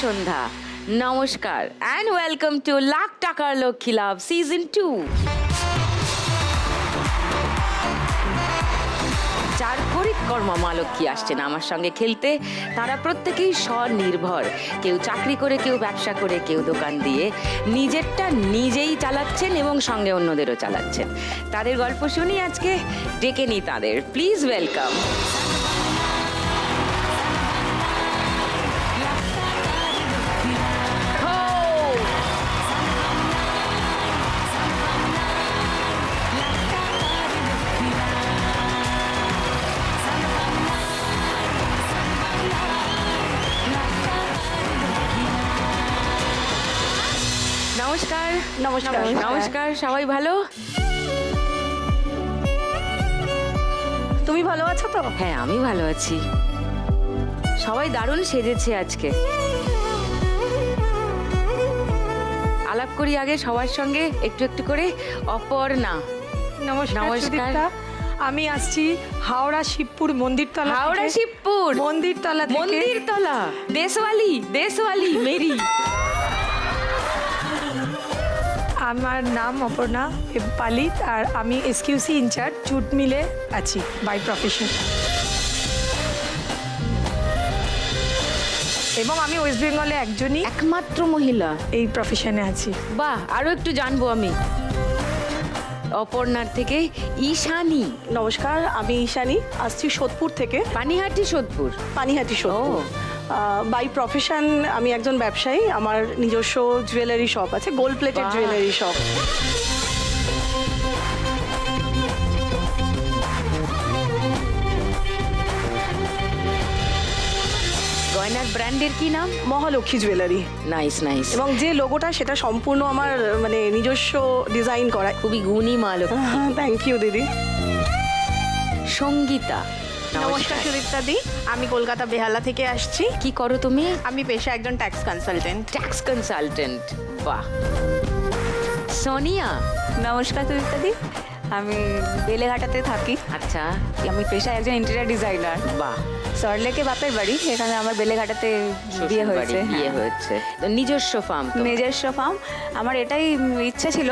সন্ধ্যা, নমস্কার and welcome to lakh টাকার লক্ষ্মী লাভ season 2। যার কর্মা মা লক্ষ্মী আসছেন আমার সঙ্গে খেলতে, তারা প্রত্যেকেই স্বনির্ভর। কেউ চাকরি করে, কেউ ব্যবসা করে, কেউ দোকান দিয়ে নিজেরটা নিজেই চালাচ্ছেন এবং সঙ্গে অন্যদেরও চালাচ্ছেন। তাদের গল্প শুনি আজকে, ডেকে নিই তাদের। Please welcome. নমস্কার। নমস্কার। নমস্কার, সবাই ভালো? তুমি ভালো আছো তো? হ্যাঁ, আমি ভালো আছি। সবাই দারুণ সেজেছে আজকে। আলাপ করি আগে সবার সঙ্গে একটু একটু করে। অপর্ণা। নমস্কার। নমস্কার। আমি আসছি হাওড়া শিবপুর মন্দিরতলা। হাওড়া শিবপুর মন্দিরতলা থেকে। মন্দিরতলা। দেশওয়ালি মেরি। আমার নাম অপর্ণা পালিত, আর আমি এসকিউসি ইনচার্জ জুট মিলে আছি বাই প্রফেশন। এবং আমি ওয়েস্ট বেঙ্গলে একজনই একমাত্র মহিলা এই প্রফেশনে আছি। বাহ, আরো একটু জানবো আমি অপর্ণার থেকে। ঈশানী। নমস্কার, আমি ঈশানী, আসছি সোদপুর থেকে। পানিহাটি সোদপুর। পানিহাটি সোদপুর। বাই প্রফেশন আমি একজন ব্যবসায়ী। আমার নিজস্ব জুয়েলারি শপ আছে, গোল্ড প্লেটেড বাহ। Jewellery shop. গয়নার ব্র্যান্ডের কি নাম? মহালক্ষ্মী জুয়েলারি। Nice nice. এবং যে লোগোটা সেটা সম্পূর্ণ আমার মানে নিজস্ব ডিজাইন করা। খুবই গুণী মা লক্ষ্মী। থ্যাংক ইউ দিদি। সঙ্গীতা। নমস্কার সুদীপ্তা দি, আমি কলকাতা বেহালা থেকে আসছি। কি করো তুমি? আমি পেশা একজন ট্যাক্স কনসালটেন্ট। Tax consultant. বাহ। সোনিয়া। নমস্কার সুদীপ্তা দি, আমি বেলেঘাটাতে থাকি। আচ্ছা। আমি পেশায় একজন ইন্টেরিয়ার ডিজাইনার। বাহ। সরলেকে বাপের বাড়ি, এখানে আমার বেলেঘাটাতে বিয়ে হয়েছে। বিয়ে হ্যাঁ। হয়েছে। তো নিজস্ব ফার্ম? নিজস্ব ফার্ম। আমার এটাই ইচ্ছে ছিল,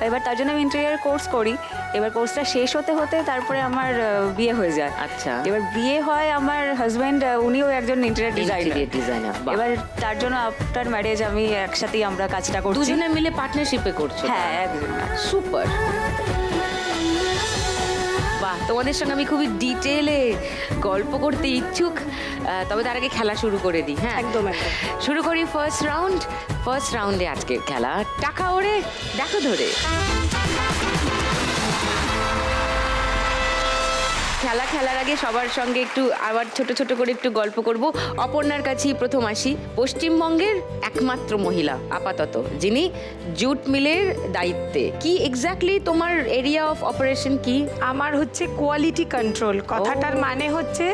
এবার তার জন্য আমি ইন্টেরিয়ার কোর্স করি। এবার কোর্সটা শেষ হতে হতে তারপরে আমার বিয়ে হয়ে যায়। আচ্ছা। এবার বিয়ে হয় আমার হাজব্যান্ড, উনিও একজন ইন্টেরিয়ার ডিজাইনার। এবার তার জন্য আফটার ম্যারেজ আমি একসাথেই আমরা কাজটা করছি। দুজনে মিলে পার্টনারশিপে করছো? হ্যাঁ, একদম। সুপার। বাহ, তোমাদের সঙ্গে আমি খুবই ডিটেলে গল্প করতে ইচ্ছুক। তবে তার আগে খেলা শুরু করে দিই। হ্যাঁ, একদম একদম। শুরু করি ফার্স্ট রাউন্ড। ফার্স্ট রাউন্ডে আজকের খেলা টাকা ওড়ে দেখো ধরে। খেলা খেলার আগে সবার সঙ্গে একটু আবার ছোট ছোট করে একটু গল্প করব। অপর্ণার কাছেই প্রথম আসি। পশ্চিমবঙ্গের একমাত্র মহিলা আপাতত যিনি জুট মিলের দায়িত্বে। কি এক্স্যাক্টলি তোমার এরিয়া অফ অপারেশন কি? আমার হচ্ছে কোয়ালিটি কন্ট্রোল। কথাটার মানে হচ্ছে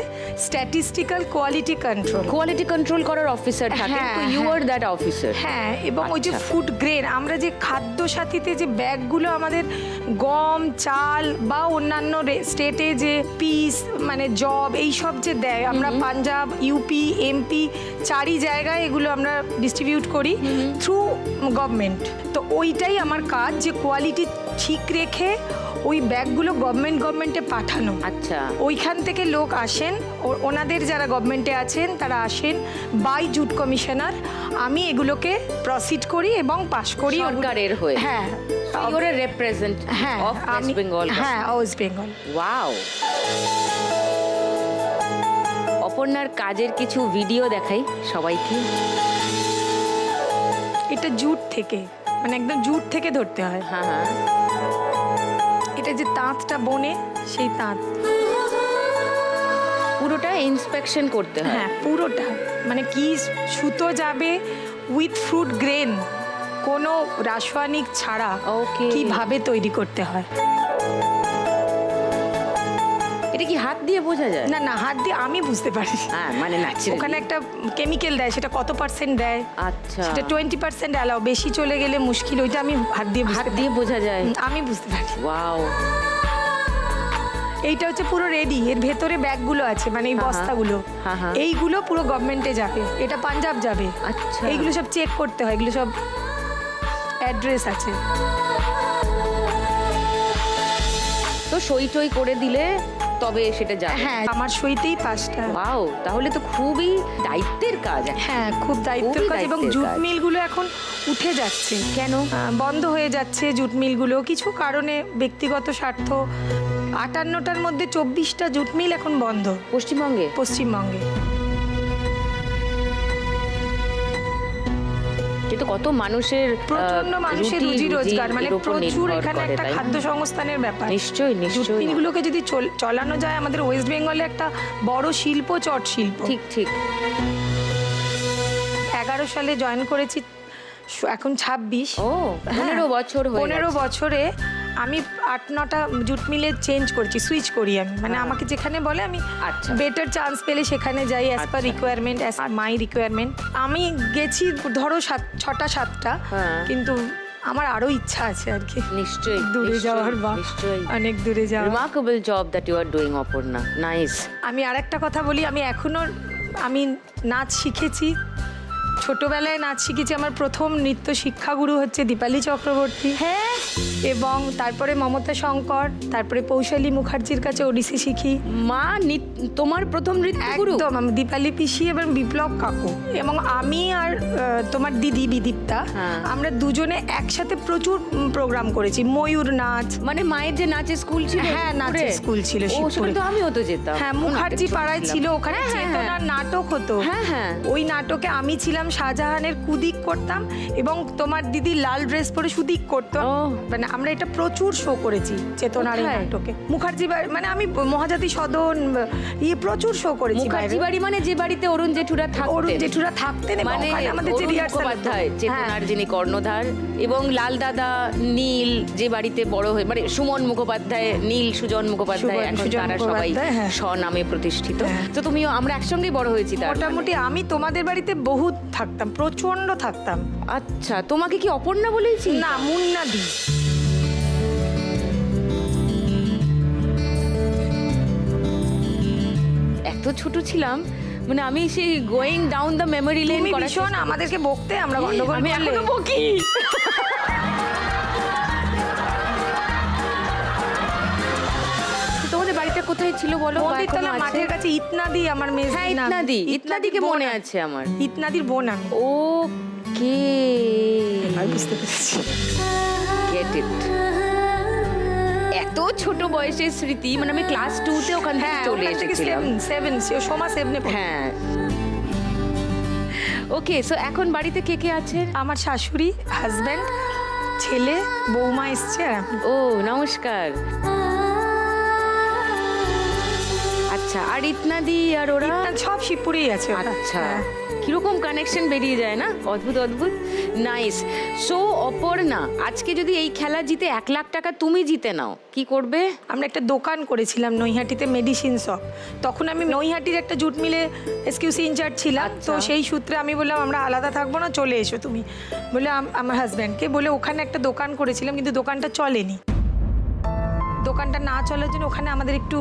statistical quality control. Quality control করার অফিসার থাকে, হ্যাঁ, তো ইউ হ্যাঁ। আর দ্যাট অফিসার। হ্যাঁ, এবং ওই যে আচ্ছা। ফুড গ্রেন, আমরা যে খাদ্য সাথীতে যে ব্যাগগুলো আমাদের গম, চাল বা অন্যান্য স্টেটে যে পিস মানে জব এইসব যে দেয়, আমরা পাঞ্জাব, ইউপি, এমপি চারি জায়গায় এগুলো আমরা ডিস্ট্রিবিউট করি থ্রু গভর্নমেন্ট। তো ওইটাই আমার কাজ, যে কোয়ালিটি ঠিক রেখে ওই ব্যাগগুলো গভর্নমেন্টে পাঠানো। আচ্ছা। ওইখান থেকে লোক আসেন, ওনাদের যারা গভর্নমেন্টে আছেন তারা আসেন বাই জুট কমিশনার। আমি এগুলোকে প্রসিড করি এবং পাশ করি সরকারের হয়ে। হ্যাঁ, ইউ আর এ রিপ্রেজেন্টেটিভ হ্যাঁ, অফ ওয়েস্ট বেঙ্গল। হ্যাঁ, ওয়েস্ট বেঙ্গল। ওয়াও। অপর্ণার কাজের কিছু ভিডিও দেখাই সবাইকে। এটা জুট থেকে, মানে একদম জুট থেকে ধরতে হয়। হ্যাঁ হ্যাঁ। এটা যে তাঁতটা বনে, সেই তাঁত পুরোটা ইন্সপেকশন করতে হয়। হ্যাঁ, পুরোটা মানে কি সুতো যাবে উইথ ফ্রুট গ্রেন, কোনো রাসায়নিক ছাড়া Okay. কিভাবে তৈরি করতে হয়। এটা কি হাত দিয়ে বোঝা যায়? না না, হাত দিয়ে আমি বুঝতে পারি। হ্যাঁ, মানে ন্যাচারালি। ওখানে একটা কেমিক্যাল দেয়, সেটা কত পার্সেন্ট দেয়, আচ্ছা। সেটা 20% অ্যালাও, বেশি চলে গেলে মুশকিল। ওইটা আমি হাত দিয়ে হাত দিয়ে বোঝা যায়। আমি বুঝতে পারি। ওয়াও। এইটা হচ্ছে পুরো রেডি, এর ভেতরে ব্যাগগুলো আছে, মানে এই বস্তাগুলো, হ্যাঁ। এইগুলো পুরো গভর্নমেন্টে যাবে, এটা পাঞ্জাব যাবে। আচ্ছা। এইগুলো সব চেক করতে হয়, এগুলো সব অ্যাড্রেস আছে। তো সই টই করে দিলে তবে সেটা যাবে। হ্যাঁ, আমার সইতেই 5টা। ওয়াও, তাহলে তো খুবই দায়িত্বের কাজ। হ্যাঁ, খুব দায়িত্বের খুবই কাজ। এবং দায়িত্বের জুট কাজ। মিলগুলো এখন উঠে যাচ্ছে। কেন? বন্ধ হয়ে যাচ্ছে জুট মিলগুলো কিছু কারণে, ব্যক্তিগত স্বার্থ। 58টার মধ্যে 24টা জুট মিল এখন বন্ধ পশ্চিমবঙ্গে? পশ্চিমবঙ্গে। কিন্তু কত মানুষের প্রচন্ড মানুষের রুজি রোজগার, মানে এর উপর প্রচুর নির্ভর এখানে করে, একটা তাই না? খাদ্য সংস্থানের ব্যাপার। নিশ্চয়ই, জুট নিশ্চয়ই। মিলগুলোকে যদি চালানো যায়, আমাদের ওয়েস্ট বেঙ্গলে একটা বড় শিল্প, চট শিল্প। ঠিক ঠিক। 11 সালে জয়েন করেছি, এখন 26। ও, 15 বছর হয়ে 15 গেছে। বছরে আমি 8-9টা জুট মিলে চেঞ্জ করছি, সুইচ করি আমি, মানে আমাকে যেখানে বলে আমি আচ্ছা। বেটার চান্স পেলে সেখানে যাই, অ্যাজ পার আচ্ছা। Requirement, as my requirement. আমি গেছি ধরো 6টা-7টা, হ্যাঁ। কিন্তু আমার আরো ইচ্ছা আছে আর কি নিশ্চয়ই দূরে নিশ্চয়ই, যাওয়ার, বা নিশ্চয়ই। অনেক দূরে যাওয়ার। Remarkable job that you are doing, Aparna. Nice. আমি আরেকটা কথা বলি, আমি নাচ শিখেছি, ছোটবেলায় নাচ শিখেছি। আমার প্রথম নৃত্য শিক্ষাগুরু হচ্ছে দীপালি চক্রবর্তী, হ্যাঁ। এবং তারপরে মমতা শঙ্কর, তারপরে পৌশালী মুখার্জির কাছে ওডিসি শিখি। মা তোমার প্রথম নৃত্যগুরু? একদম, আমি দীপালি পিসি এবং বিপ্লব কাকু, এবং আমি আর তোমার দিদি বিদীপ্তা, হ্যাঁ। আমরা দুজনে একসাথে প্রচুর প্রোগ্রাম করেছি। ময়ূর নাচ, মানে মায়ের যে নাচের স্কুল ছিল? হ্যাঁ, নাচের শিবপুরে? স্কুল ছিল ও, শিবপুরে। সেখানে তো আমিও তো যেতাম। হ্যাঁ, ও, মুখার্জি নাটক পাড়ায় ছিলাম। ছিল, ওখানে হ্যাঁ, হ্যাঁ, চেতনার নাটক হতো। হ্যাঁ, হ্যাঁ। ওই নাটকে আমি ছিলাম শাহজাহানের কুদিক করতাম, এবং তোমার দিদি লাল ড্রেস পরে সুদিক করতো। ও। মানে আমরা এটা প্রচুর শো করেছি চেতনার এই কোথায়? নাটকে। মুখার্জি বাড়ি, মানে আমি মহাজাতি সদন প্রচুর শো করেছি। মুখার্জি বাইরে। বাড়ি মানে যে বাড়িতে অরুণ জেঠুরা থাকতেন? অরুণ জেঠুরা থাকতেন, এবং মানে ওখানে আমাদের যে অরুণ rehearsal হতো। মুখোপাধ্যায়, চেতনার হ্যাঁ। যিনি কর্ণধার, এবং লাল দাদা নীল যে বাড়িতে বড় হয়ে, মানে সুমন মুখোপাধ্যায়, নীল সুজন মুখোপাধ্যায়, সুজন এখন তারা সবাই মুখোপাধ্যায়, হ্যাঁ। স্বনামে প্রতিষ্ঠিত। হ্যাঁ। তো তুমিও, আমরা একসঙ্গেই বড় হয়েছি তার মানে। মোটামুটি আমি তোমাদের বাড়িতে বহুত থাকতাম, প্রচন্ড থাকতাম। আচ্ছা, তোমাকে কি অপর্ণা বলেছি? না, মুন্না দি। এত ছোট ছিলাম, মানে আমি সেই going down the memory lane তুমি করার ভীষণ চেষ্টা আমাদেরকে বকতে, আমরা গন্ডগোল আমি করলে। এখনো বকি। তোমাদের বাড়িটা কোথায় ছিল বলো? বা এখনো মন্দিরতলা আছে? মাঠের কাছে ইতনাদি আমার মেয়ে। হ্যাঁ, ইতনাদিকে মনে আছে আমার। ইতনাদির বোন আমি। ওকে, এবার বুঝতে পেরেছি। Get it. এত ছোট বয়সের স্মৃতি, মানে আমি ক্লাস 2-তে ওখান থেকে হ্যাঁ, চলে ওখান থেকে এসেছিলাম। 7 সোমা 7-এ পড়ে। হ্যাঁ। ওকে, সো এখন বাড়িতে কে কে আছে? আমার শাশুড়ি, হাজব্যান্ড, ছেলে, বৌমা এসছে আর আমি। ও, নমস্কার। আচ্ছা, আর ইতনাদি আর ওরা? ইতনাদি সব শিবপুরেই আছে ওরা। আচ্ছা, হ্যাঁ। কিরকম কানেকশন বেরিয়ে যায় না, অদ্ভুত অদ্ভুত। নাইস। সো অপর্ণা, আজকে যদি এই খেলা জিতে 1 লাখ টাকা তুমি জিতে নাও, কি করবে? আমরা একটা দোকান করেছিলাম নৈহাটিতে, মেডিসিন শপ। তখন আমি নৈহাটির একটা জুট মিলে এসকিউসি ইনচার্জ ছিলাম। আচ্ছা। তো সেই সূত্রে আমি বললাম আমরা আলাদা থাকবো না, চলে এসো তুমি। বলে আমার হাজব্যান্ডকে বলে ওখানে একটা দোকান করেছিলাম, কিন্তু দোকানটা চলেনি। দোকানটা না চলার জন্য ওখানে আমাদের একটু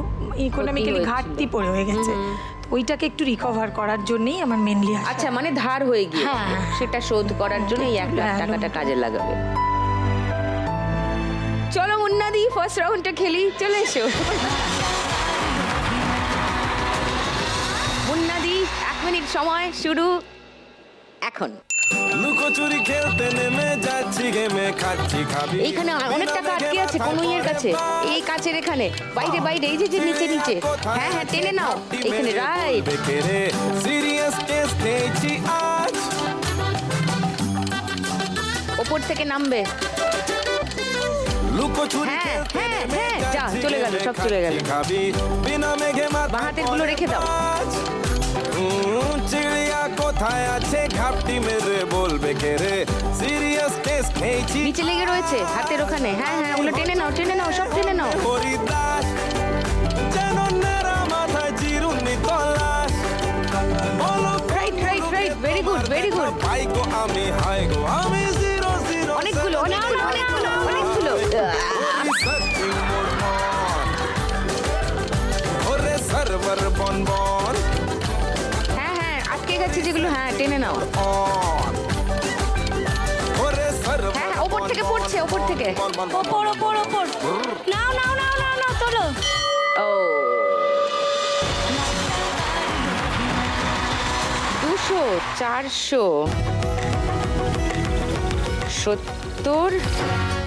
ইকোনমিক্যালি হয়েছিল। ঘাটতি হয়ে গেছে। তো ওইটাকে একটু রিকভার করার জন্যই আমার মেনলি আচ্ছা, মানে ধার হয়ে গিয়ে হ্যাঁ। সেটা শোধ করার জন্য এই 1 লাখ হ্যাঁ, টাকাটা কাজে লাগাবে। চলো মুন্নাদি, ফার্স্ট রাউন্ডটা খেলি, চলে এসো। মুন্নাদি, 1 মিনিট সময় শুরু এখন। লুকোচুরি খেলতে নেমে যাচ্ছি গেমে, খাচ্ছি খাবি। এইখানে অনেক টাকা আটকে আছে কনুইয়ের কাছে, এই কাছের এখানে, বাইরে বাইরে, এই যে যে নিচে নিচে। হ্যাঁ হ্যাঁ, টেনে নাও এখানে, রাইট। সিরিয়াস কেস খেয়েছি আজ। ওপর থেকে নামবে। লুকোচুরি হ্যাঁ, খেলতে হ্যাঁ, নেমে হ্যাঁ, যা, যাচ্ছি চলে গেল, গেমে, সব চলে গেল। খাচ্ছি খাবি। বিনা মেঘে মাথা বাঁ হাতের গুলো রেখে দাও। আজ। চিড়িয়া কোথায় আছে, ঘাপটি মেরে বলবে কে রে। সিরিয়াস কেস খেয়েছি নিচে লেগে রয়েছে হাতের ওখানে। হ্যাঁ হ্যাঁ, ওগুলো টেনে নাও, টেনে নাও, সব টেনে নাও। হরিদাস, যেন নেড়া মাথায় চিরুনি তলাশ। বলো right right right, very good very good. পাই গো আমি, হাই গো আমি, 0-0 অনেকগুলো অনেকগুলো অনেকগুলো অনেকগুলো। সত্যি মোর মন। থেকে ওপর ওপর ওপর নাও নাও নাও নাও নাও তোলো ও 200 400 70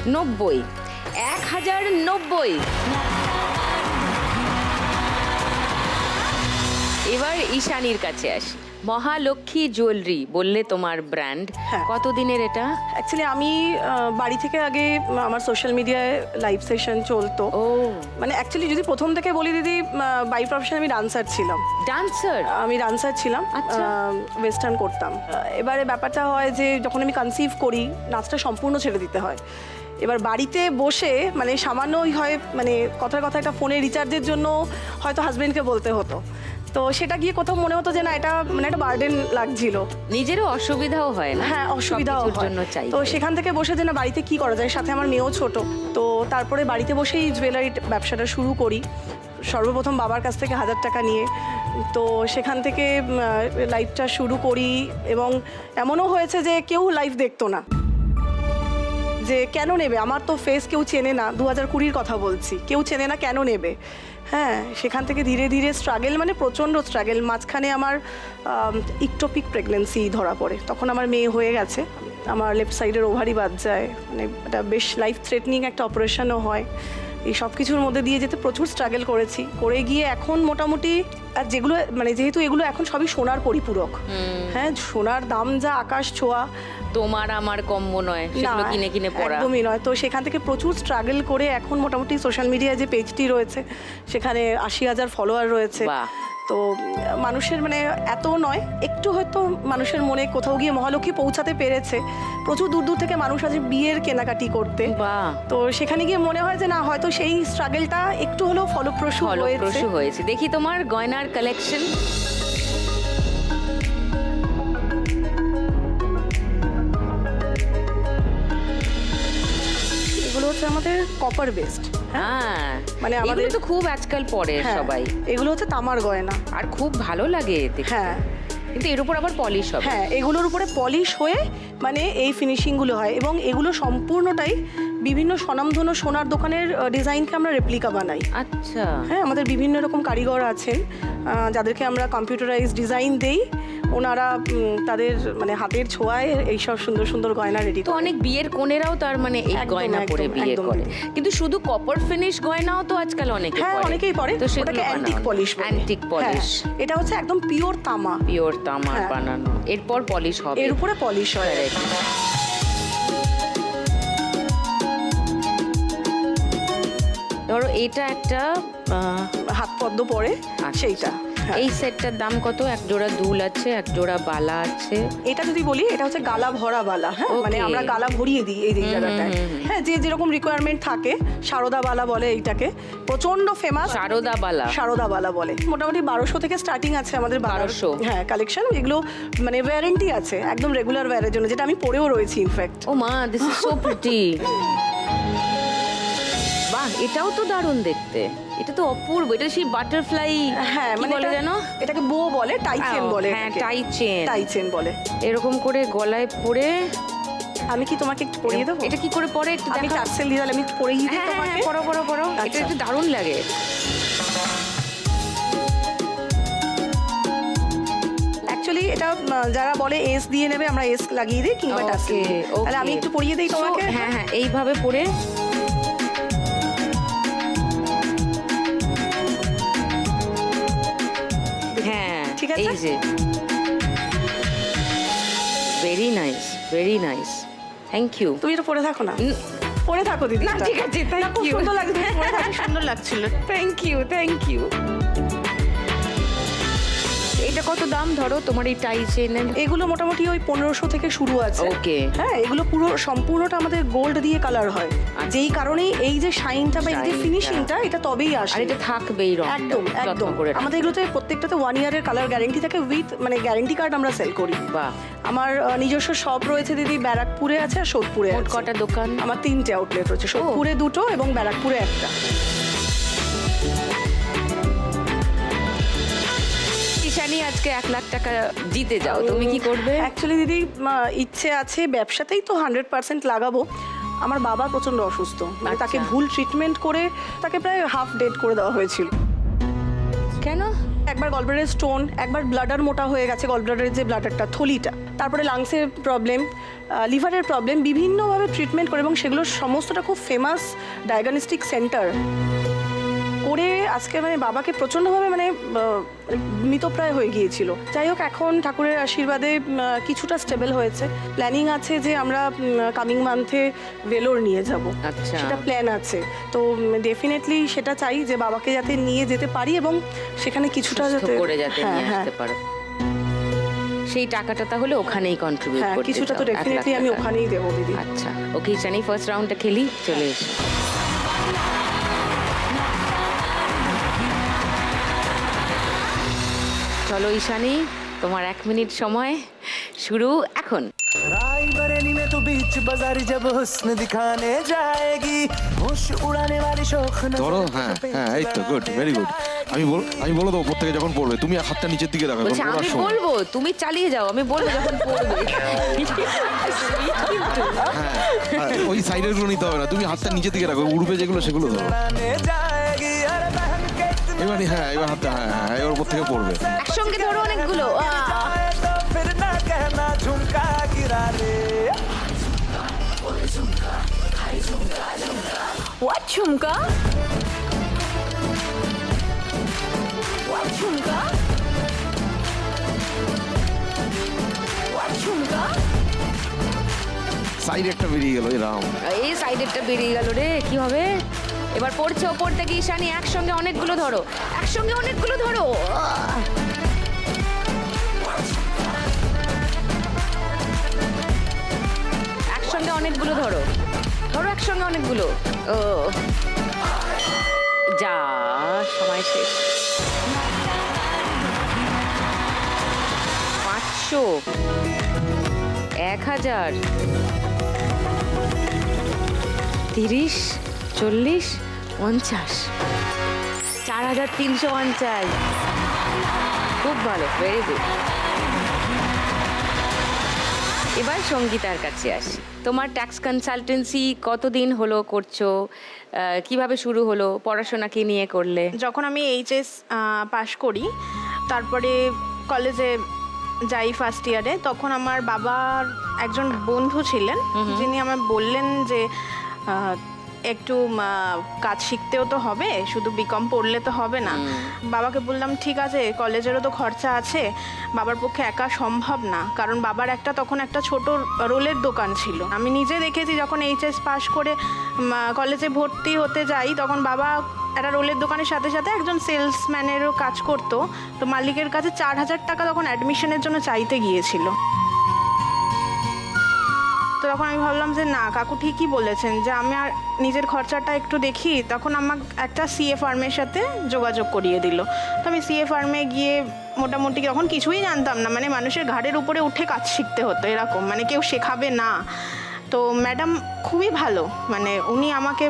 90 1090 এবার ঈশানীর কাছে আসি মহালক্ষ্মী জুয়েলারি বললে তোমার ব্র্যান্ড হ্যাঁ। কতদিনের এটা অ্যাকচুয়ালি আমি বাড়ি থেকে আগে আমার সোশ্যাল মিডিয়ায় লাইভ সেশন চলতো ও মানে অ্যাকচুয়ালি যদি প্রথম থেকে বলি দিদি বাই প্রফেশন আমি ডান্সার ছিলাম ডান্সার আমি ডান্সার ছিলাম আচ্ছা। ওয়েস্টার্ন করতাম এবারে ব্যাপারটা হয় যে যখন আমি কনসিভ করি নাচটা সম্পূর্ণ ছেড়ে দিতে হয় এবার বাড়িতে বসে মানে সামান্যই হয় মানে কথার কথা একটা ফোনে রিচার্জের জন্য হয়তো হাজবেন্ডকে বলতে হতো তো সেটা গিয়ে কোথাও মনে হতো যে না এটা মানে একটা বার্ডেন লাগছিল নিজেরও অসুবিধাও হয় না হ্যাঁ অসুবিধাও সবকিছুর হয় জন্য চাই তো সেখান থেকে বসে যে না বাড়িতে কি করা যায় সাথে আমার মেয়েও ছোট তো তারপরে বাড়িতে বসেই জুয়েলারি ব্যবসাটা শুরু করি সর্বপ্রথম বাবার কাছ থেকে 1000 টাকা নিয়ে তো সেখান থেকে লাইভটা শুরু করি এবং এমনও হয়েছে যে কেউ লাইভ দেখতো না যে কেন নেবে আমার তো ফেস কেউ চেনে না 2020 কথা বলছি কেউ চেনে না কেন নেবে হ্যাঁ সেখান থেকে ধীরে ধীরে স্ট্রাগল মানে প্রচণ্ড স্ট্রাগল মাঝখানে আমার ইকটোপিক প্রেগনেন্সি ধরা পড়ে তখন আমার মেয়ে হয়ে গেছে আমার লেফট সাইডের ওভারই বাদ যায় মানে এটা বেশ লাইফ থ্রেটনিং একটা অপারেশনও হয় এই সব কিছুর মধ্যে দিয়ে যেতে প্রচুর স্ট্রাগল করেছি করে গিয়ে এখন মোটামুটি আর যেগুলো মানে যেহেতু এগুলো এখন সবই সোনার পরিপূরক হ্যাঁ সোনার দাম যা আকাশ ছোঁয়া তোমার আমার কম্য নয় সেগুলো না, কিনে কিনে পড়া একদমই নয় তো সেখান থেকে প্রচুর স্ট্রাগল করে এখন মোটামুটি সোশ্যাল মিডিয়ায় যে পেজটি রয়েছে সেখানে 80,000 ফলোয়ার রয়েছে বাহ। তো মানুষের মানে এত নয় একটু হয়তো মানুষের মনে কোথাও গিয়ে মহালক্ষ্মী পৌঁছাতে পেরেছে প্রচুর দূর দূর থেকে মানুষ আছে বিয়ের কেনাকাটি করতে বাহ তো সেখানে গিয়ে মনে হয় যে না হয়তো সেই স্ট্রাগলটা একটু হলেও ফলপ্রসূ হয়েছে ফলপ্রসূ হয়েছে দেখি তোমার গয়নার কালেকশন এগুলো হচ্ছে আমাদের কপার বেসড হ্যাঁ মানে মানে আমাদের- আমাদের তো খুব আজকাল পরে সবাই এগুলো হচ্ছে তামার গয়না আর খুব ভালো লাগে দেখতে হ্যাঁ কিন্তু এর উপর আবার পলিশ হবে হ্যাঁ এগুলোর উপরে পলিশ হয়ে মানে এই ফিনিশিংগুলো হয় এবং এগুলো সম্পূর্ণটাই বিভিন্ন স্বনামধন্য সোনার দোকানের ডিজাইনকে আমরা রেপ্লিকা বানাই আচ্ছা হ্যাঁ আমাদের বিভিন্ন রকম কারিগর আছেন যাদেরকে আমরা কম্পিউটারাইজ ডিজাইন দেই ওনারা তাদের মানে হাতের ছোঁয়ায় এইসব সুন্দর সুন্দর গয়না রেডি তো অনেক বিয়ের কোণেরাও তার মানে এই একদম, গয়না পরে একদম, বিয়ে একদম। করে কিন্তু শুধু কপার ফিনিশ গয়নাও তো আজকাল অনেকে হ্যাঁ পরে অনেকেই পরে তো ওটাকে অ্যান্টিক পলিশ অ্যান্টিক পলিশ এটা হচ্ছে একদম পিওর তামা পিওর তামার হ্যাঁ। বানানো এরপর পলিশ হবে এর উপরে পলিশ হয় Correct. ধরো এটা একটা হাত পদ্ম পরে সেইটা হ্যাঁ। এই সেটটার দাম কত এক জোড়া দুল আছে এক জোড়া বালা আছে এটা যদি বলি এটা হচ্ছে গালা ভরা বালা হ্যাঁ Okay. মানে আমরা গালা ভরিয়ে দিই এই জায়গাটায় হ্যাঁ যে যেরকম রিকোয়ারমেন্ট থাকে সারদা বালা বলে এইটাকে প্রচন্ড ফেমাস সারদা বালা সারদা বালা বলে মোটামুটি 1200 থেকে স্টার্টিং আছে আমাদের 1200 হ্যাঁ কালেকশন এগুলো মানে ওয়ারেন্টি আছে একদম রেগুলার ওয়্যারের জন্য যেটা আমি পরেও রয়েছি ইনফ্যাক্ট ও মা দিস ইজ সো প্রিটি বাহ এটাও তো দারুণ দেখতে এটা তো অপূর্ব এটা সেই বাটারফ্লাই হ্যাঁ কি মানে বলে এটা- জানো এটাকে বো বলে টাই চেন বলে হ্যাঁ টাই চেন টাই চেন বলে এরকম করে গলায় পরে আমি কি তোমাকে একটু পরিয়ে দেবো এটা কি করে পরে একটু আমি দেখাও। টার্সেল দিয়ে দিলে আমি একটু পরিয়ে দিই হ্যাঁ হ্যাঁ তোমাকে পরো পরো পরো এটা আচ্ছা। একটু দারুণ লাগে অ্যাকচুয়ালি এটা যারা বলে এস দিয়ে নেবে আমরা এস লাগিয়ে দিই কিংবা টার্সেল ওকে তাহলে আমি একটু পরিয়ে দিই তোমাকে হ্যাঁ হ্যাঁ এইভাবে পরে হ্যাঁ ঠিক আছে? এই যে very nice very nice thank you তুমি এটা পরে থাকো না পরে থাকো দিদি না, এটা। ঠিক আছে, thank না, খুব you. সুন্দর লাগছে তুমি পরে থাকো। সুন্দর লাগছিল থ্যাংক ইউ থ্যাংক ইউ এটা কত দাম ধরো তোমার এই টাই চেনের এগুলো মোটামুটি ওই 1500 থেকে শুরু আছে ওকে হ্যাঁ এগুলো পুরো সম্পূর্ণটা আমাদের গোল্ড দিয়ে কালার হয় যেই কারণেই এই যে শাইনটা বা এই যে Shine টা। ফিনিশিংটা এটা তবেই আর আসে এটা থাকবেই রং একদম একদম আমাদের এগুলোতে প্রত্যেকটাতে 1 ইয়ারের কালার গ্যারেন্টি থাকে উইথ মানে গ্যারেন্টি কার্ড আমরা সেল করি বাহ আমার নিজস্ব শপ রয়েছে দিদি ব্যারাকপুরে আছে আর সোদপুরে মোট আছে কটা দোকান আমার 3টে আউটলেট রয়েছে সোদপুরে 2টো এবং ব্যারাকপুরে একটা ঈশানী আজকে 1 লাখ টাকা জিতে যাও তুমি কি করবে অ্যাকচুয়ালি দিদি ইচ্ছে আছে ব্যবসাতেই তো 100% লাগাবো আমার বাবা প্রচণ্ড অসুস্থ, মানে তাকে আচ্ছা। ভুল ট্রিটমেন্ট করে তাকে প্রায় হাফ ডেড করে দেওয়া হয়েছিল। কেন? একবার গলব্লাডারের স্টোন, একবার ব্লাডার মোটা হয়ে গেছে, গলব্লাডারের যে ব্লাডারটা থলিটা, তারপরে লাংসের প্রবলেম, লিভারের প্রবলেম, বিভিন্নভাবে ট্রিটমেন্ট করে এবং সেগুলো সমস্তটা খুব ফেমাস ডায়াগনস্টিক সেন্টার করে আজকে মানে বাবাকে প্রচণ্ডভাবে মানে মৃতপ্রায় হয়ে গিয়েছিল। যাই হোক, এখন ঠাকুরের আশীর্বাদে কিছুটা স্টেবল হয়েছে। প্ল্যানিং আছে যে আমরা কামিং মান্থে ভেলোর নিয়ে যাব, আচ্ছা। সেটা প্ল্যান আছে। তো ডেফিনেটলি সেটা চাই যে বাবাকে যাতে নিয়ে যেতে পারি এবং সেখানে কিছুটা সুস্থ যাতে করে যাতে হ্যাঁ, নিয়ে হ্যাঁ, আসতে পারো। সেই টাকাটা তাহলে ওখানেই কন্ট্রিবিউট হ্যাঁ, করতে কিছুটা তো চাও, 1 লাখ ডেফিনেটলি আমি টাকা। ওখানেই দেবো দিদি। আচ্ছা, ওকে ঈশানি, ফার্স্ট রাউন্ডটা খেলি, চলে এসো। চলো ঈশানি, তোমার 1 মিনিট সময় শুরু এখন। रायबरेली में तो बीच बाजारी जब हुस्न दिखाने जाएगी होश उड़ाने वाली शौक ধরো, হ্যাঁ হ্যাঁ, এই তো গুড, ভেরি গুড। আমি বলে দেবো প্রত্যেকে যখন পড়বে, তুমি হাতটা নিচের দিকে রাখো, বলছে এখন আমি পড়ার সময়। বলবো, তুমি চালিয়ে যাও, আমি বলবো যখন পড়বে। হ্যাঁ, ওই সাইডের গুলো নিতে হবে না, তুমি হাতটা নিচের দিকে রাখো, উড়বে যেগুলো সেগুলো ধরো। उड़ाने जाएगी अरे बहन के इतनी এবার হ্যাঁ, এবার হাতটা হ্যাঁ হ্যাঁ, এবার উপর থেকে পড়বে। একসঙ্গে ধরো অনেকগুলো। जाए तो फिर ना कहना झुमका गिरा रे what jhumka? What jhumka? What jhumka? Side একটা বেরিয়ে গেল, এই রাম। এই সাইডেরটা বেরিয়ে গেল রে, কি হবে? এবার পড়ছে ওপর থেকে ঈশানি, একসঙ্গে অনেকগুলো ধরো, একসঙ্গে অনেকগুলো ধরো। একসঙ্গে অনেকগুলো ধরো, ধরো একসঙ্গে অনেকগুলো। ও যা, সময় শেষ। 500, 1000, 30, 40, 50, 4350। খুব ভালো, ভেরি গুড। এবার সঙ্গীতার কাছে আসি। তোমার ট্যাক্স কনসালটেন্সি কতদিন হলো করছো? কিভাবে শুরু হলো? পড়াশোনা কি নিয়ে করলে? যখন আমি এইচএস পাশ করি, তারপরে কলেজে যাই ফার্স্ট ইয়ারে, তখন আমার বাবার একজন বন্ধু ছিলেন যিনি আমায় বললেন যে একটু কাজ শিখতেও তো হবে, শুধু বিকম পড়লে তো হবে না। বাবাকে বললাম ঠিক আছে, কলেজেরও তো খরচা আছে, বাবার পক্ষে একা সম্ভব না, কারণ বাবার তখন একটা ছোট রোলের দোকান ছিল। আমি নিজে দেখেছি যখন এইচএস পাশ করে কলেজে ভর্তি হতে যাই, তখন বাবা একটা রোলের দোকানের সাথে সাথে একজন সেলসম্যানেরও কাজ করতো। তো মালিকের কাছে 4000 টাকা তখন অ্যাডমিশনের জন্য চাইতে গিয়েছিল। তো তখন আমি ভাবলাম যে না, কাকু ঠিকই বলেছেন, যে আমি আর নিজের খরচাটা একটু দেখি। তখন আমার একটা সিএ ফার্মের সাথে যোগাযোগ করিয়ে দিল। তো আমি সিএ ফার্মে গিয়ে মোটামুটি তখন কিছুই জানতাম না, মানে মানুষের ঘাড়ের উপরে উঠে কাজ শিখতে হতো এরকম, মানে কেউ শেখাবে না। তো ম্যাডাম খুবই ভালো, মানে উনি আমাকে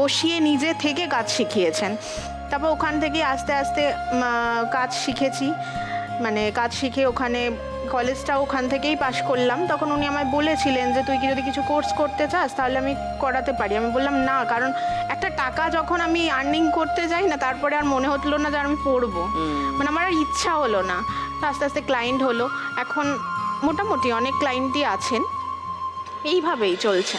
বসিয়ে নিজে থেকে কাজ শিখিয়েছেন। তারপর ওখান থেকে আস্তে আস্তে কাজ শিখেছি, মানে কাজ শিখে ওখানে কলেজটা ওখান থেকেই পাশ করলাম। তখন উনি আমায় বলেছিলেন যে তুই কি যদি কিছু কোর্স করতে চাস তাহলে আমি করাতে পারি। আমি বললাম না, কারণ একটা টাকা যখন আমি আর্নিং করতে যাই না, তারপরে আর মনে হলো না যে আমি পড়বো, মানে আমার আর ইচ্ছা হলো না। তো আস্তে আস্তে ক্লায়েন্ট হলো, এখন মোটামুটি অনেক ক্লায়েন্টই আছেন, এইভাবেই চলছে।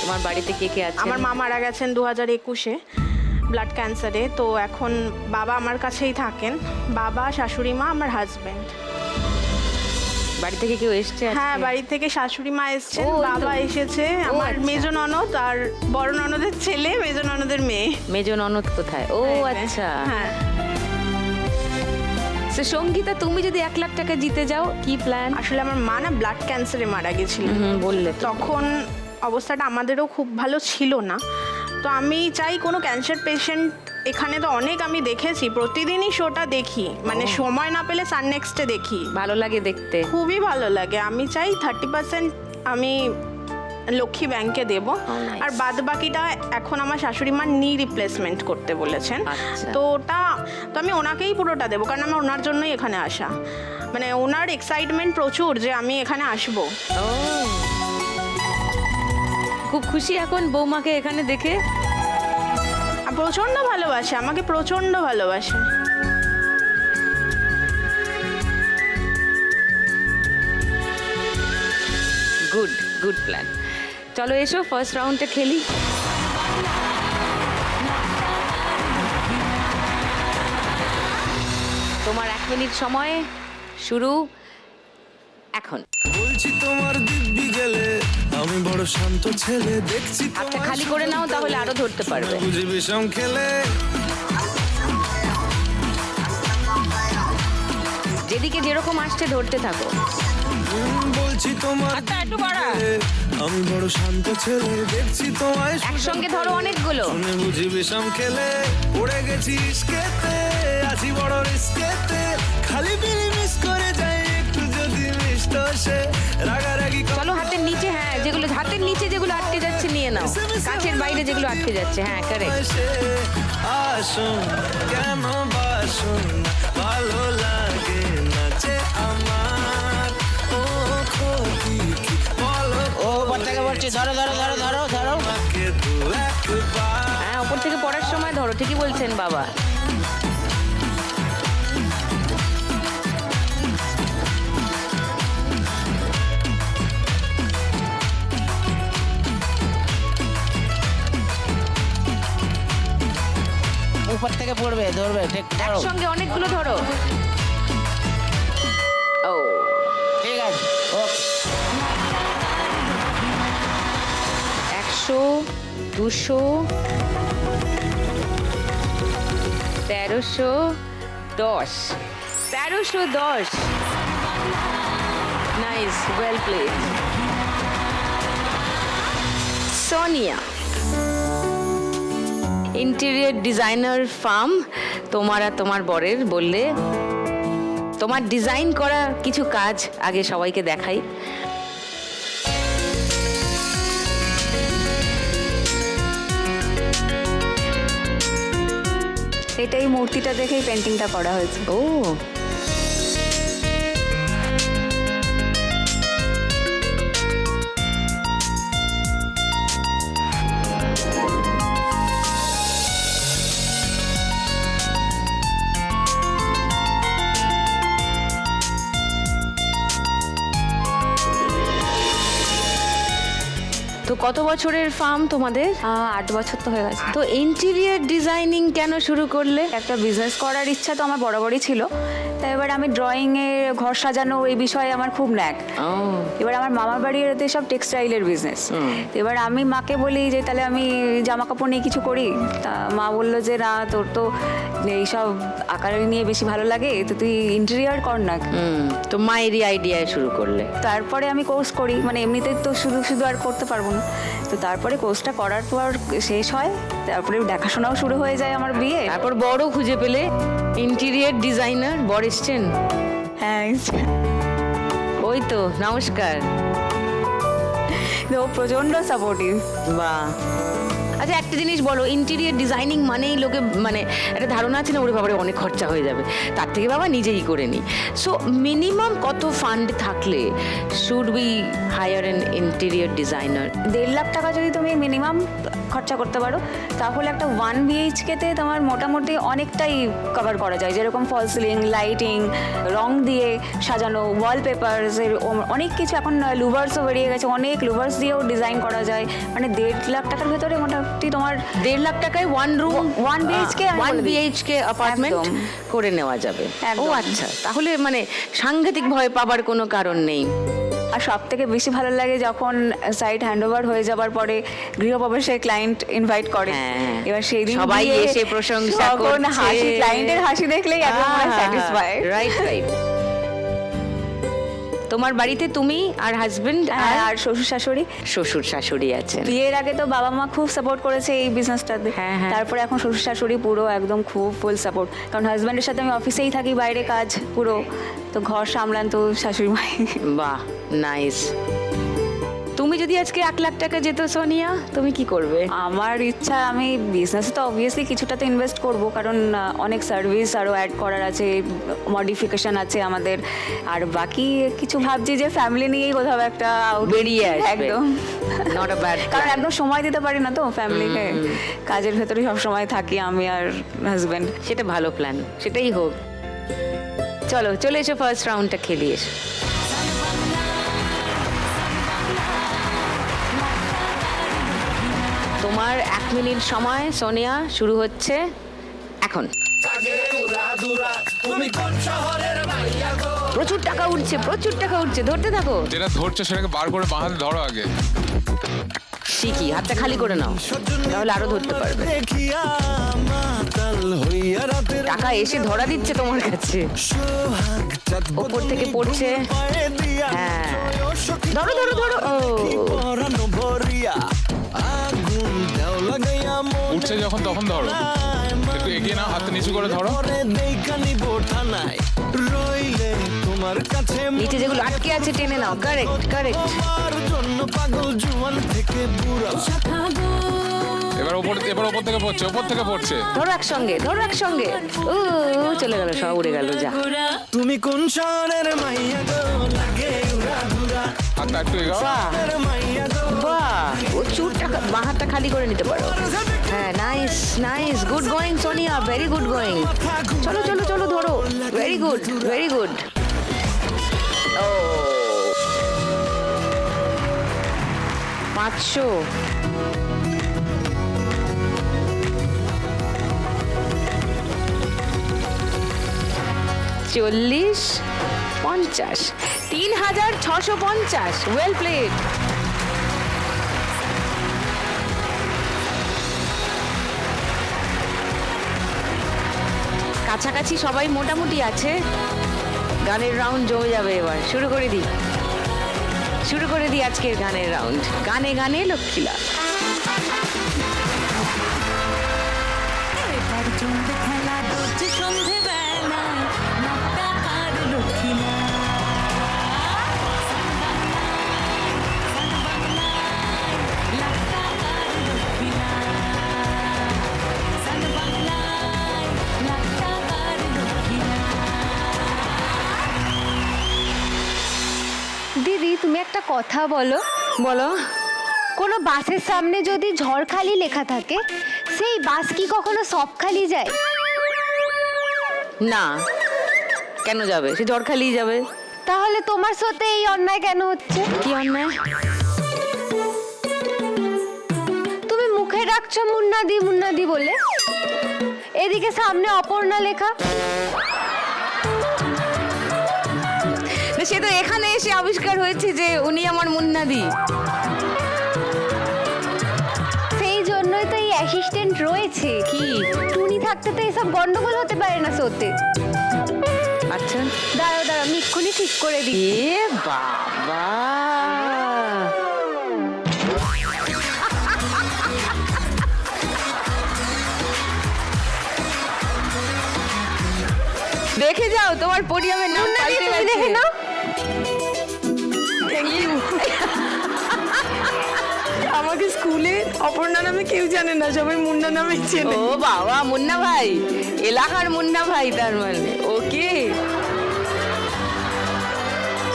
তোমার বাড়িতে কে কে আছে? আমার মা মারা গেছেন 2021-এ ব্লাড ক্যান্সারে। তো এখন বাবা আমার কাছেই থাকেন, বাবা, শাশুড়ি মা, আমার হাজবেন্ড। বাড়ি থেকে কেউ এসছে আজকে? হ্যাঁ, বাড়ি থেকে শাশুড়ি মা এসেছেন, ও, এই তো। বাবা এসেছে, ও, আমার আচ্ছা। মেজো ননদ আর বড় ননদের ছেলে, মেজো ননদের মেয়ে। মেজো ননদ কোথায়? ও আচ্ছা। হ্যাঁ, সে সঙ্গীতা, তুমি যদি 1 লাখ টাকা জিতে যাও, কি প্ল্যান? আসলে আমার মা না ব্লাড ক্যান্সারে মারা গেছিলেন। বললে তো। তখন অবস্থাটা আমাদেরও খুব ভালো ছিল না। তো আমি চাই কোনো ক্যান্সার পেশেন্ট, এখানে তো অনেক আমি দেখেছি, প্রতিদিনই শোটা দেখি, মানে সময় না পেলে সান নেক্সটে দেখি, ভালো লাগে দেখতে। খুবই ভালো লাগে। আমি চাই 30% আমি লক্ষ্মী ব্যাংকে দেব। nice. আর বাদ বাকিটা এখন আমার শাশুড়ি মা নি রিপ্লেসমেন্ট করতে বলেছেন। আচ্ছা। তো আমি ওনাকেই পুরোটা দেবো, কারণ আমার ওনার জন্যই এখানে আসা। মানে ওনার এক্সাইটমেন্ট প্রচুর যে আমি এখানে আসবো। ও খুব খুশি এখন বৌমাকে এখানে দেখে। আর প্রচণ্ড ভালোবাসে আমাকে, প্রচণ্ড ভালোবাসে। Good good plan. চলো এসো ফার্স্ট রাউন্ডটা খেলি। তোমার 1 মিনিট সময় শুরু এখন। বলছি তোমার দিব্যি গেলে আমি বড় শান্ত ছেলে, দেখছি হাতটা খালি করে নাও, তাহলে আরো ধরতে পারবে। বুঝি বিষম খেলে। যেদিকে যেরকম আসছে ধরতে থাকো। বলছি তোমার একটু বাড়া। আমি বড় শান্ত ছেলে, দেখছি তোমায় একসঙ্গে ধরো অনেকগুলো। শুনে বুঝি বিষম খেলে। পড়ে গেছি ইস্কেতে, আছি বড় রিস্কেতে, খালি বিলি মিস করে যাই একটু যদি মিষ্ট সে রাগারাগি করে। চলো হাতের নিচে, হ্যাঁ যেগুলো হাতের নিচে যেগুলো আটকে যাচ্ছে নিয়ে নাও, কাছের বাইরে যেগুলো আটকে যাচ্ছে। হ্যাঁ কারেক্ট। আসুন কেন বাসুন, ভালো লাগে নাচে আমার। ও ক্ষতি কি বলো, ও উপর থেকে বলছি ধরো ধরো ধরো ধরো ধরো। আমাকে দু একবার। হ্যাঁ ওপর থেকে পড়ার সময় ধরো, ঠিকই বলছেন বাবা। উপর থেকে পড়বে ধরবে ঠিক ধরো। একসঙ্গে অনেকগুলো ধরো। ও ঠিক আছে ওকে। 100, 200, 1310, 1310। Nice, well played. Sonia, interior designer farm তোমার আর তোমার বরের, বললে তোমার ডিজাইন করা কিছু কাজ আগে সবাইকে দেখাই। এটাই মূর্তিটা দেখেই পেন্টিংটা করা হয়েছে। ও তো কত বছরের ফার্ম তোমাদের? 8 বছর তো হয়ে গেছে। তো ইন্টেরিয়র ডিজাইনিং কেন শুরু করলে? একটা বিজনেস করার ইচ্ছা তো আমার বরাবরই ছিল। তাই এবার আমি ড্রয়িংয়ে ঘর সাজানো এই বিষয়ে আমার খুব ন্যাক। এবার আমার মামার বাড়ির সব টেক্সটাইলের বিজনেস। এবার আমি মাকে বলি যে তাহলে আমি জামা কাপড় নিয়ে কিছু করি। তা মা বললো যে না, তোর তো এইসব আকার নিয়ে বেশি ভালো লাগে, তো তুই ইন্টেরিয়র কর না। তো মায়েরই আইডিয়ায় শুরু করলে? তারপরে আমি কোর্স করি, মানে এমনিতে তো শুধু শুধু আর করতে পারবো না। তো তারপরে কোর্সটা করার পর শেষ হয়, তারপরে দেখাশোনাও শুরু হয়ে যায় আমার বিয়ে। তারপর বড় খুঁজে পেলে ইন্টেরিয়র ডিজাইনার, বড় এসছেন? হ্যাঁ, ওই তো, নমস্কার। ও প্রচণ্ড সাপোর্টিভ। বাহ। আচ্ছা একটা জিনিস বলো, ইন্টেরিয়র ডিজাইনিং মানেই লোকে মানে একটা ধারণা আছে না, ওরে বাবারে অনেক খরচা হয়ে যাবে, তার থেকে বাবা নিজেই করে নি। সো মিনিমাম কত ফান্ড থাকলে should we hire an interior designer? 1.5 lakh টাকা যদি তুমি মিনিমাম খরচা করতে পারো, তাহলে একটা 1 BHK-তে তোমার মোটামুটি অনেকটাই কভার করা যায়। যেরকম ফল সিলিং, লাইটিং, রং দিয়ে সাজানো, ওয়ালপেপারস, অনেক কিছু। এখন লুভার্সও বেরিয়ে গেছে, অনেক লুভার্স দিয়েও ডিজাইন করা যায়। মানে 1.5 লাখ টাকার ভেতরে মোটামুটি তোমার 1.5 লাখ টাকায় 1 রুম 1 BHK 1 BHK অ্যাপার্টমেন্ট করে নেওয়া যাবে। ও একদম। আচ্ছা, তাহলে মানে সাংঘাতিক ভয় পাবার কোনো কারণ নেই। আর সব থেকে বেশি ভালো লাগে যখন সাইট হ্যান্ডওভার হয়ে যাবার পরে গৃহপ্রবেশে ক্লায়েন্ট ইনভাইট করে। হ্যাঁ। এবার সেই দিন সবাই এসে প্রশংসা করছে, হাসি, ক্লায়েন্টের হাসি দেখলেই একদম স্যাটিসফাই। Right right. তোমার বাড়িতে তুমি আর হাজবেন্ড আর শ্বশুর শাশুড়ি। শ্বশুর শাশুড়ি আছেন? বিয়ের আগে তো বাবা মা খুব সাপোর্ট করেছে এই বিজনেসটাতে। হ্যাঁ, হ্যাঁ। তারপরে এখন শ্বশুর শাশুড়ি পুরো একদম খুব ফুল সাপোর্ট। কারণ হাজব্যান্ডের সাথে আমি অফিসেই থাকি, বাইরে কাজ পুরো, তো ঘর সামলান তো শাশুড়ি মাই। বাহ, নাইস। তুমি যদি আজকে 1 লাখ টাকা যেত সোনিয়া, তুমি কি করবে? আমার ইচ্ছা, আমি বিজনেসে তো অবভিয়াসলি কিছুটা তো ইনভেস্ট করব, কারণ অনেক সার্ভিস আরও অ্যাড করার আছে, মডিফিকেশন আছে আমাদের। আর বাকি কিছু ভাবছি যে ফ্যামিলি নিয়েই কোথাও একটা বেরিয়ে আসবে। একদম নট আ ব্যাড। কারণ একদম সময় দিতে পারি না তো ফ্যামিলিকে, কাজের ভেতরে সব সময় থাকি আমি আর হাজব্যান্ড। সেটা ভালো প্ল্যান, সেটাই হোক। চলো চলে এসো, ফার্স্ট রাউন্ডটা খেলি এসো। তোমার 1 মিনিট সময় সোনিয়া, শুরু হচ্ছে এখন। প্রচুর টাকা উঠছে, প্রচুর টাকা উঠছে, ধরতে থাকো। যেটা ধরছে সেটাকে বার করে বাঁ হাতে ধরো আগে। ঠিকই, হাতটা খালি করে নাও, তাহলে আরো ধরতে পারবে। দেখিয়া মাতাল হইয়া রাতের টাকা এসে ধরা দিচ্ছে তোমার কাছে, সোহাগ চাঁদ ওপর থেকে পড়ছে। পায়ে দিয়া হ্যাঁ, সখী ধরো ধরো ধরো। ও পরানো ভরিয়া আগুন দেও লাগাইয়া মনে উঠছে যখন তখন ধরো, একটু এগিয়ে নাও, হাতে নিচু করে ধরো। পরে দেইখানি বোঠা নাই রইলে তোমার কাছে নিচে যেগুলো আটকে আছে টেনে নাও। Correct correct. আমার জন্য পাগল জুয়ান থেকে বুড়া এবার ওপর থেকে পড়ছে, ওপর থেকে পড়ছে। ধরো একসঙ্গে, ধরো একসঙ্গে। ও চলে গেল, সব উড়ে গেল। যা, তুমি কোন শহরের মাইয়া গো লাগে উড়া ঘুরা হাতটা একটু এগাও। বাহ মাইয়া গো বাহ, প্রচুর টাকা। বাঁ হাতটা খালি করে নিতে পারো। হ্যাঁ, nice nice, good going Sonia, very good going. চলো চলো চলো, ধরো। Very good very good. ও 500। চল্লিশ, 50, 3650। Well played. কাছাকাছি সবাই মোটামুটি আছে। গানের রাউন্ড জমে যাবে এবার। শুরু করে দিই আজকের গানের রাউন্ড। গানে গানে লক্ষ্মীলা। দিদি, তুমি একটা কথা বলো। বলো। কোনো বাসের সামনে যদি ঝড়খালি লেখা থাকে, সেই বাস কি কখনো সবখালি যায়? না, কেন যাবে? সে ঝড়খালিই যাবে। তাহলে তোমার সাথে এই অন্যায় কেন হচ্ছে? কি অন্যায়? তুমি মুখে রাখছো মুন্নাদি বলে, এদিকে সামনে অপর্ণা লেখা। না, সে তো এখানে এসে আবিষ্কার হয়েছে যে উনি আমার মুন্নাদি। সেই জন্যই তো এই অ্যাসিস্ট্যান্ট রয়েছে। কি? টুনি থাকতে তো এসব গন্ডগোল হতে পারে না সত্যি। আচ্ছা, দাঁড়াও আমি এক্ষুনি ঠিক করে দিই। এ বাবা, দেখে যাও তোমার পোডিয়ামের নাম পাল্টে তুমি গেছে। দেখে নাও। আমাকে স্কুলে অপর্ণা নামে কেউ জানে না, সবাই মুন্না নামে চেনে। ও বাবা, মুন্না ভাই, এলাকার মুন্না ভাই তার মানে। ওকে,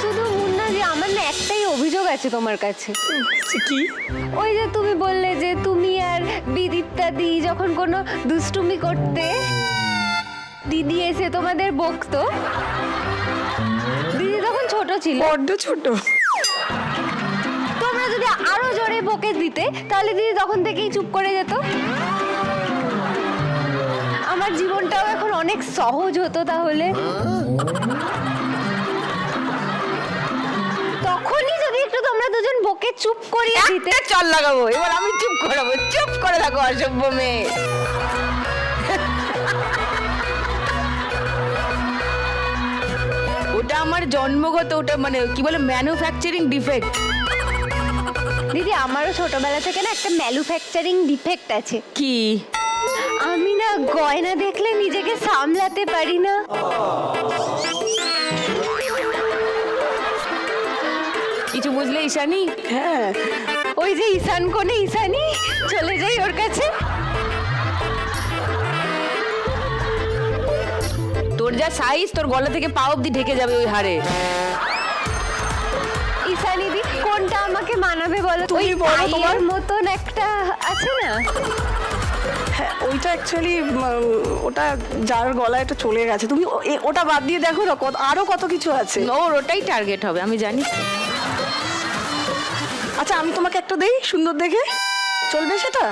শুধু মুন্নাদি, আমার না একটাই অভিযোগ আছে তোমার কাছে। কি? ওই যে তুমি বললে যে তুমি আর বিদীপ্তাদি যখন কোনো দুষ্টুমি করতে, দিদি এসে তোমাদের বকতো। দিদি তখন ছোট ছিল, বড্ড ছোট। তোমরা যদি আরো জোরে বকে দিতে, তাহলে দিদি তখন থেকেই চুপ করে যেত। আমার জীবনটাও এখন অনেক সহজ হতো তাহলে। তখনই যদি একটু তোমরা দুজন বকে চুপ করিয়ে দিতে। একটা চল লাগাবো এবার, আমি চুপ করাবো। চুপ করে থাকো অসভ্য মেয়ে। ওটা আমার জন্মগত, ওটা মানে কি বলে, ম্যানুফ্যাকচারিং ডিফেক্ট। দিদি, আমারও ছোটবেলা থেকে না একটা ম্যানুফ্যাকচারিং ডিফেক্ট আছে। কি? আমি না গয়না দেখলে নিজেকে সামলাতে পারি না। কিছু বুঝলে ঈশানী? হ্যাঁ, ওই যে ঈশান কোণে ঈশানী, চলে যাই ওর কাছে। তোর যা সাইজ, তোর গলা থেকে পা অব্দি ঢেকে যাবে ওই হারে। ঈশানী দি কোনটা আমাকে মানাবে বলো? তুমি ওই বলো পায়ের তোমার। মতন একটা আছে না? হ্যাঁ, ওইটা অ্যাকচুয়ালি ওটা যার গলায় এটা চলে গেছে। তুমি ওটা বাদ দিয়ে দেখো না, আরো কত কিছু আছে। ওর ওটাই টার্গেট হবে, আমি জানি। আচ্ছা, আমি তোমাকে একটা দেই সুন্দর দেখে, চলবে সেটা?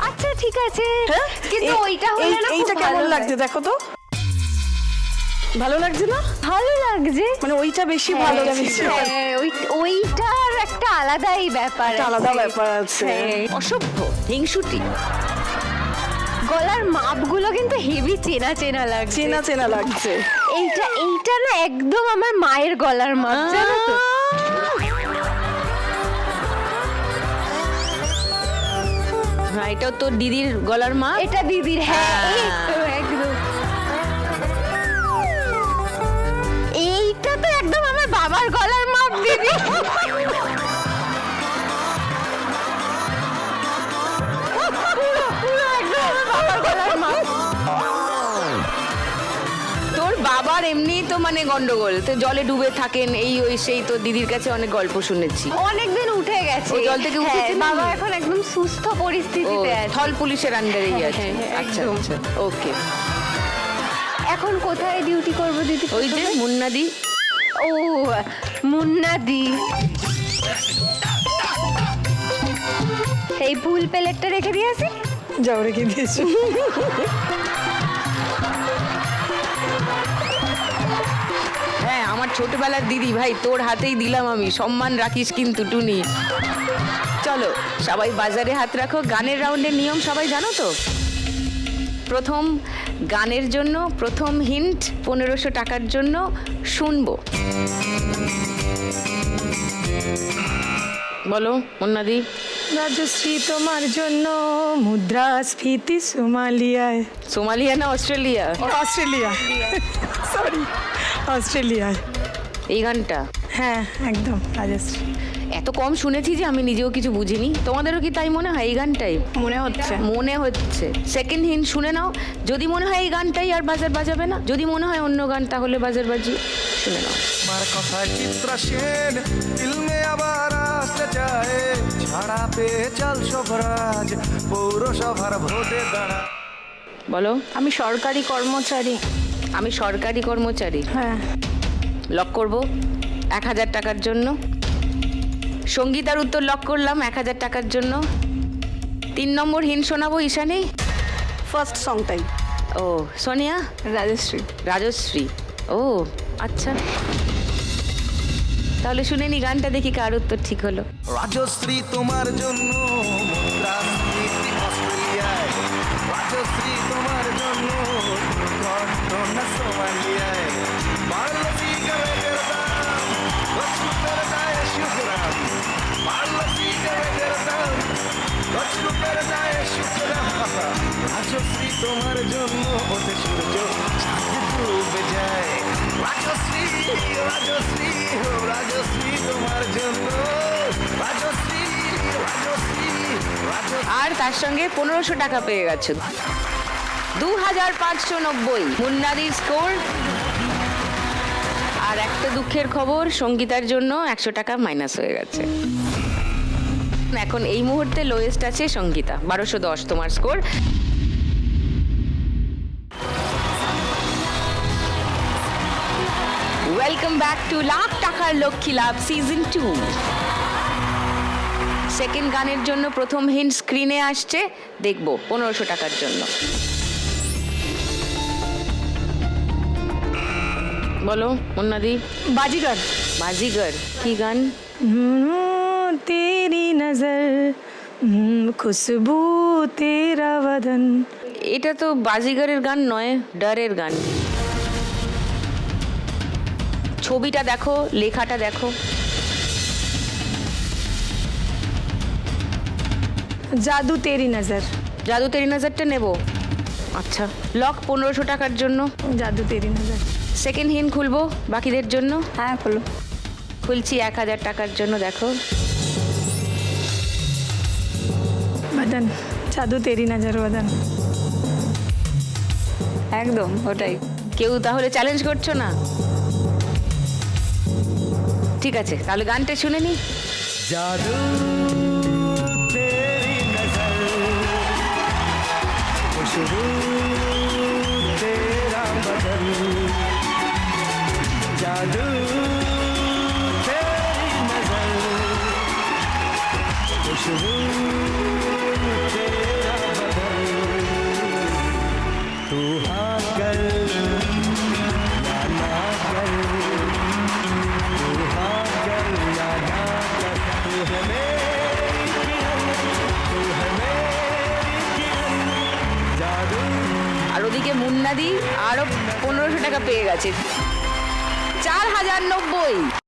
আচ্ছা ঠিক আছে, হ্যাঁ, কিন্তু ওইটা হলে না এইটা খুব কেমন ভালো লাগছে হয়। দেখো তো, ভালো লাগছে না? ভালো লাগছে। মানে ওইটা বেশি ভালো লাগছে। হ্যাঁ, ওইটার একটা আলাদাই ব্যাপার একটা আলাদা আছে। ব্যাপার আছে। হ্যাঁ। অসভ্য, হিংসুটি। গলার মাপগুলো কিন্তু হেভি চেনা চেনা লাগছে। চেনা চেনা লাগছে। এইটা না একদম আমার মায়ের গলার মাপ, জানো তো? হ্যাঁ, এটাও তোর দিদির গলার মা। এটা দিদির, হ্যাঁ হ্যাঁ। এই তো একদম। এইটা তো একদম আমার বাবার গলার মাপ দিদি। পুরো একদম আমার বাবার গলার মাপ। তোর বাবার এমনি তো মানে গন্ডগোল, তো জলে ডুবে থাকেন, এই ওই সেই, তোর দিদির কাছে অনেক গল্প শুনেছি। অনেকদিন উঠে গেছে। ও জল থেকে উঠেছে হ্যাঁ, নাকি? বাবা এখন একদম সুস্থ ও পরিস্থিতিতে আছে। থল পুলিশের আন্ডারেই হ্যাঁ, আছে। হ্যাঁ, আচ্ছা একদম। আচ্ছা, ওকে। এখন কোথায় ডিউটি করবো দিদি? ওই যে মুন্নাদি। ও মুন্নাদি, এই ফুল প্লেটটা রেখে দিয়েছি। যাও, রেখে দিয়েছো। হ্যাঁ, আমার ছোটবেলার দিদি ভাই, তোর হাতেই দিলাম আমি, সম্মান রাখিস কিন্তু টুনি। চলো সবাই বাজারে হাত রাখো। গানের রাউন্ডের নিয়ম সবাই জানো তো? প্রথম গানের জন্য প্রথম হিন্ট 1500 টাকার জন্য শুনবো। বলো মুন্নাদি। রাজশ্রী তোমার জন্য মুদ্রাস্ফীতি সোমালিয়ায়। সোমালিয়া না অস্ট্রেলিয়া? অস্ট্রেলিয়া, সরি, অস্ট্রেলিয়ায়। এই গানটা হ্যাঁ একদম রাজশ্রী। এত কম শুনেছি যে আমি নিজেও কিছু বুঝিনি। তোমাদেরও কি তাই মনে হয়? এই গানটাই মনে হচ্ছে। মনে হচ্ছে। সেকেন্ড হিন্ট শুনে নাও। যদি মনে হয় এই গানটাই, আর বাজার বাজাবে না। যদি মনে হয় অন্য গান, তাহলে বাজার বাজি। শুনে নাও। আমার কথায় চিত্রা সেন ফিল্মে আবার আসতে চায়, ছাড়া পেয়ে চাল সভরাজ পৌরসভার ভোটে দাঁড়া। বলো। আমি সরকারি কর্মচারী। আমি সরকারি কর্মচারী। হ্যাঁ। লক করব 1000 টাকার জন্য। সঙ্গীতার উত্তর লক করলাম 1000 টাকার জন্য। 3 নম্বর হিন্ট শোনাবো ঈশানী। ফার্স্ট সংটাই। ও সোনিয়া। রাজশ্রী। রাজশ্রী। ও আচ্ছা, তাহলে শুনে নি গানটা, দেখি কার উত্তর ঠিক হলো। রাজশ্রী তোমার জন্য মুদ্রাস্ফীতি অস্ট্রেলিয়ায়, রাজশ্রী তোমার জন্য ঘটনা সোমালিয়ায়, বাড়লো সিগারেটের দাম, গছরুপের দায়ে শুকরাম, বাড়লো সিগারেটের দাম, গছরুপের দায়ে শুকরাম। রাজশ্রী তোমার জন্য ওতে সূর্য চাঁদ ডুবে যায়, রাজশ্রী রাজশ্রী রাজশ্রী তোমার জন্য, রাজশ্রী রাজশ্রী রাজশ্রী। আর তার সঙ্গে 1500 টাকা পেয়ে গেছো। 2590 মুন্নাদির স্কোর। আর একটা দুঃখের খবর, সঙ্গীতার জন্য 100 টাকা মাইনাস হয়ে গেছে। এখন এই মুহূর্তে লোয়েস্ট আছে সঙ্গীতা, 1210 তোমার score. Welcome back to lakh টাকার লক্ষ্মী লাভ সিজন 2। সেকেন্ড গানের জন্য প্রথম হিন্ট স্ক্রিনে আসছে, দেখবো 1500 টাকার জন্য। বলো মুন্নাদি। বাজিগর। বাজিগর কি গান? তেরি নজর, খুশবু তেরা বদন। এটা তো বাজিগরের গান নয়, ডরের গান। ছবিটা দেখো, লেখাটা দেখো। জাদু তেরি নজর। জাদু তেরি নজরটা নেব। আচ্ছা, লক 1500 টাকার জন্য। জাদু তেরি নজর। সেকেন্ড হিন্ট খুলবো বাকিদের জন্য। হ্যাঁ খোলো। খুলছি 1000 টাকার জন্য, দেখো। বদন জাদু তেরি নজর বদন। একদম ওটাই। কেউ তাহলে চ্যালেঞ্জ করছো না? ঠিক আছে, তাহলে গানটা শুনে নি। जादू तेरी नजर, खुशबू तेरा बदन, जादू तेरी नजर, खुशबू तेरा बदन, तू हाँ कर या ना कर, तू हाँ कर या ना कर, तू है मेरी किरण, तू है मेरी किरण, जादू। আর ওদিকে মুন্নাদি আরো 1500 টাকা পেয়ে গেছে। 4090।